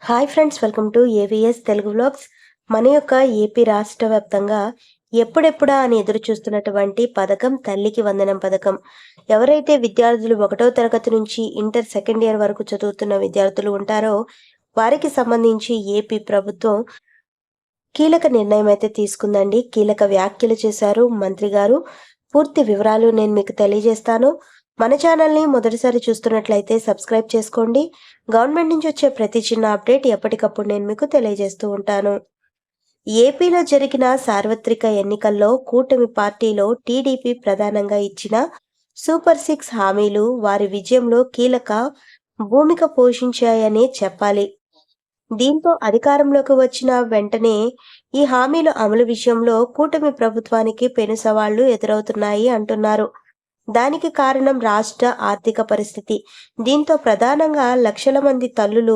Hi friends, welcome to AVS Telugu vlogs. మన యొక్క AP రాష్ట్ర వ్యాప్తంగా ఎప్పుడెప్పుడా అని ఎదురు చూస్తున్నటువంటి పథకం తల్లికి వందనం పథకం. ఎవరైతే విద్యార్థులు 1వ తరగతి నుంచి ఇంటర్ సెకండ్ ఇయర్ వరకు చదువుతున్న విద్యార్థులు ఉంటారో వారికి సంబంధించి ఏపీ ప్రభుత్వం కీలక నిర్ణయం అయితే తీసుకుందండి. కీలక వ్యాఖ్యలు చేశారు మంత్రి గారు. పూర్తి వివరాలు నేను మీకు తెలియజేస్తాను. మన ఛానల్ని మొదటిసారి చూస్తున్నట్లయితే సబ్స్క్రైబ్ చేసుకోండి. గవర్నమెంట్ నుంచి వచ్చే ప్రతి చిన్న అప్డేట్ ఎప్పటికప్పుడు నేను మీకు తెలియజేస్తూ ఉంటాను. ఏపీలో జరిగిన సార్వత్రిక ఎన్నికల్లో కూటమి పార్టీలో టీడీపీ ప్రధానంగా ఇచ్చిన సూపర్ 6 హామీలు వారి విజయంలో కీలక భూమిక పోషించాయనే చెప్పాలి. దీంతో అధికారంలోకి వచ్చిన వెంటనే ఈ హామీల అమలు విషయంలో కూటమి ప్రభుత్వానికి పెను సవాళ్లు ఎదురవుతున్నాయి అంటున్నారు. దానికి కారణం రాష్ట్ర ఆర్థిక పరిస్థితి. దీంతో ప్రధానంగా లక్షల మంది తల్లులు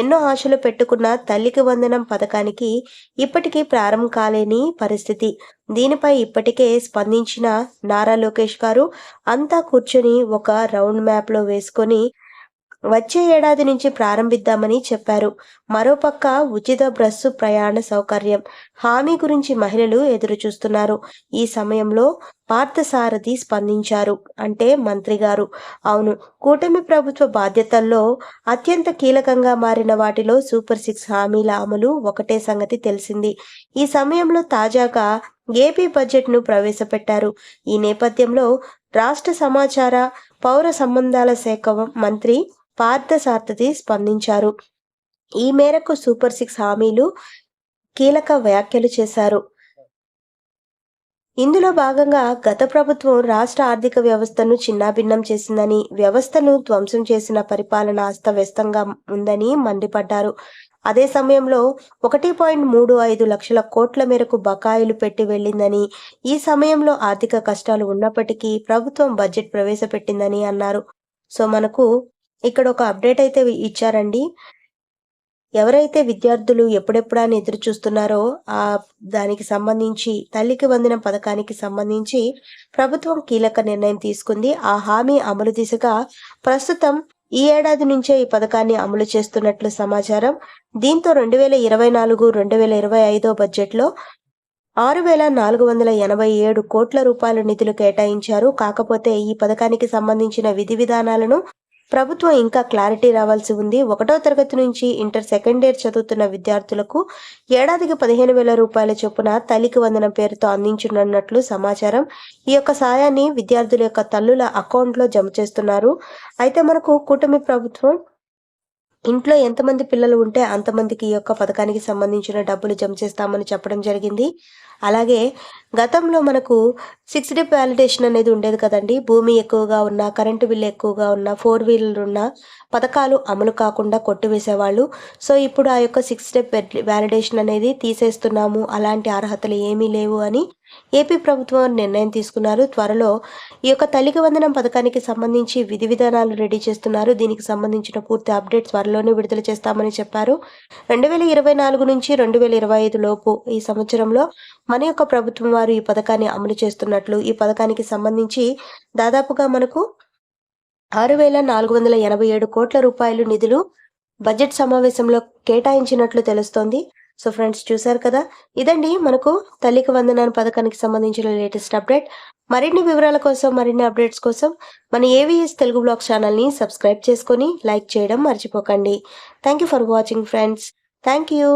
ఎన్నో ఆశలు పెట్టుకున్న తల్లికి వందనం పథకానికి ఇప్పటికీ ప్రారంభం కాలేని పరిస్థితి. దీనిపై ఇప్పటికే స్పందించిన నారా లోకేష్ గారు అంతా కూర్చొని ఒక రౌండ్ మ్యాప్లో వేసుకొని వచ్చే ఏడాది నుంచి ప్రారంభిద్దామని చెప్పారు. మరోపక్క ఉచిత బస్సు ప్రయాణ సౌకర్యం హామీ గురించి మహిళలు ఎదురు చూస్తున్నారు. ఈ సమయంలో పార్థసారథి స్పందించారు. అంటే మంత్రి గారు, అవును, కూటమి ప్రభుత్వ బాధ్యతల్లో అత్యంత కీలకంగా మారిన వాటిలో సూపర్ 6 హామీల అమలు ఒకటే సంగతి తెలిసింది. ఈ సమయంలో తాజాగా ఏపీ బడ్జెట్ను ప్రవేశపెట్టారు. ఈ నేపథ్యంలో రాష్ట్ర సమాచార పౌర సంబంధాల శాఖ మంత్రి పార్థసారథి స్పందించారు. ఈ మేరకు సూపర్ 6 హామీలు కీలక వ్యాఖ్యలు చేశారు. ఇందులో భాగంగా గత ప్రభుత్వం రాష్ట్ర ఆర్థిక వ్యవస్థను చిన్నాభిన్నం చేసిందని, వ్యవస్థను ధ్వంసం చేసిన పరిపాలన అస్తవ్యస్తంగా ఉందని మండిపడ్డారు. అదే సమయంలో 1.35 లక్షల కోట్ల మేరకు బకాయిలు పెట్టి వెళ్లిందని, ఈ సమయంలో ఆర్థిక కష్టాలు ఉన్నప్పటికీ ప్రభుత్వం బడ్జెట్ ప్రవేశపెట్టిందని అన్నారు. సో మనకు ఇక్కడ ఒక అప్డేట్ అయితే ఇచ్చారండి. ఎవరైతే విద్యార్థులు ఎప్పుడెప్పుడా అని ఎదురు చూస్తున్నారో దానికి సంబంధించి తల్లికి వందనం పథకానికి సంబంధించి ప్రభుత్వం కీలక నిర్ణయం తీసుకుంది. ఆ హామీ అమలు దిశగా ప్రస్తుతం ఈ ఏడాది నుంచే ఈ పథకాన్ని అమలు చేస్తున్నట్లు సమాచారం. దీంతో 2024-2025 బడ్జెట్లో 6,487 కోట్ల రూపాయల నిధులు కేటాయించారు. కాకపోతే ఈ పథకానికి సంబంధించిన విధి విధానాలను ప్రభుత్వం ఇంకా క్లారిటీ రావాల్సి ఉంది. 1వ తరగతి నుంచి ఇంటర్ సెకండ్ ఇయర్ చదువుతున్న విద్యార్థులకు ఏడాదికి 15,000 రూపాయల చొప్పున తల్లికి వందనం పేరుతో అందించనున్నట్లు సమాచారం. ఈ యొక్క సాయాన్ని విద్యార్థుల యొక్క తల్లుల అకౌంట్లో జమ చేస్తున్నారు. అయితే మనకు కూటమి ప్రభుత్వం ఇంట్లో ఎంతమంది పిల్లలు ఉంటే అంతమందికి ఈ యొక్క పథకానికి సంబంధించిన డబ్బులు జమ చేస్తామని చెప్పడం జరిగింది. అలాగే గతంలో మనకు 6 స్టెప్ వ్యాలిడేషన్ అనేది ఉండేది కదండి. భూమి ఎక్కువగా ఉన్న, కరెంటు బిల్లు ఎక్కువగా ఉన్న, 4 వీలర్ ఉన్న పథకాలు అమలు కాకుండా కొట్టివేసేవాళ్ళు. సో ఇప్పుడు ఆ యొక్క 6 స్టెప్ వ్యాలిడేషన్ అనేది తీసేస్తున్నాము, అలాంటి అర్హతలు ఏమీ లేవు అని ఏపీ ప్రభుత్వం నిర్ణయం తీసుకున్నారు. త్వరలో ఈ యొక్క తల్లికి వందనం పథకానికి సంబంధించి విధి విధానాలు రెడీ చేస్తున్నారు. దీనికి సంబంధించిన పూర్తి అప్డేట్ త్వరలోనే విడుదల చేస్తామని చెప్పారు. 2024 నుంచి 2025 లోపు ఈ సంవత్సరంలో మన యొక్క ప్రభుత్వం వారు ఈ పథకాన్ని అమలు చేస్తున్నట్లు, ఈ పథకానికి సంబంధించి దాదాపుగా మనకు 6,487 కోట్ల రూపాయలు నిధులు బడ్జెట్ సమావేశంలో కేటాయించినట్లు తెలుస్తోంది. సో ఫ్రెండ్స్, చూశారు కదా, ఇదండి మనకు తల్లికి వందనాన్ని పథకానికి సంబంధించిన లేటెస్ట్ అప్డేట్. మరిన్ని వివరాల కోసం, మరిన్ని అప్డేట్స్ కోసం మన ఏవిఎస్ తెలుగు బ్లాగ్ ఛానల్ని సబ్స్క్రైబ్ చేసుకొని లైక్ చేయడం మర్చిపోకండి. Thank you for watching friends. Thank you.